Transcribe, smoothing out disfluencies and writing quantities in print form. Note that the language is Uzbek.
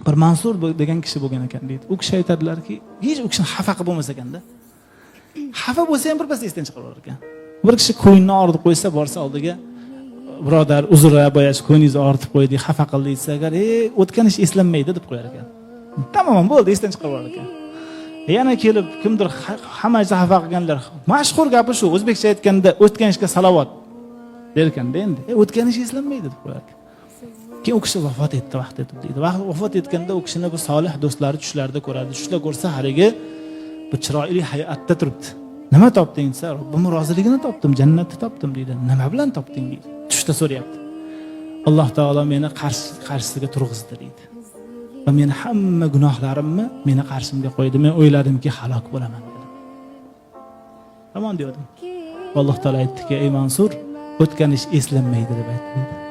bir Mansur degan kishi bo'lgan ekan deydi. U kishi aytadilarki, hech u kishini xafa qilib bo'lmas ekanda. Xafa bo'lsa ham birpas esdan chiqarib ekan. Bir kishi ko'ngilni og'ritib qo'ysa, borsa oldiga, birodar, uzr, boyash ko'nglingizni og'ritib qo'ydik, xafa qildik desa, agar o'tgan ish eslanmaydi deb qo'yar ekan. Tamom bo'ldi, esdan chiqarib yuborar ekan. Yana kelib kimdir hamma xafa qilganlar, mashhur gapi shu, o'zbekcha aytganda o'tgan ishga salovat derkanda endi, o'tgan ish eslanmaydi deb qo'yar ekan. Keyin u kishi vafot etdi, vaqt etib deydi. Vafot etganda u kishini bu solih do'stlari tushlarda ko'radi. Tushlar ko'rsa, harigi bu chiroyli hayotda turibdi. Nima topding desa, Robbim roziligini topdim, jannatni topdim deydi. Nima bilan topding deydi. Tushda so'rayapti. Alloh taolo meni qarshisiga turg'izdi deydi. Va meni hamma gunohlarimni meni qarshimga qo'ydi. Men o'yladimki halok bo'laman dedi. Tamam dedim. Alloh taolo aytdiki, ey Mansur, o'tgan ish eslanmaydi deb aytdi.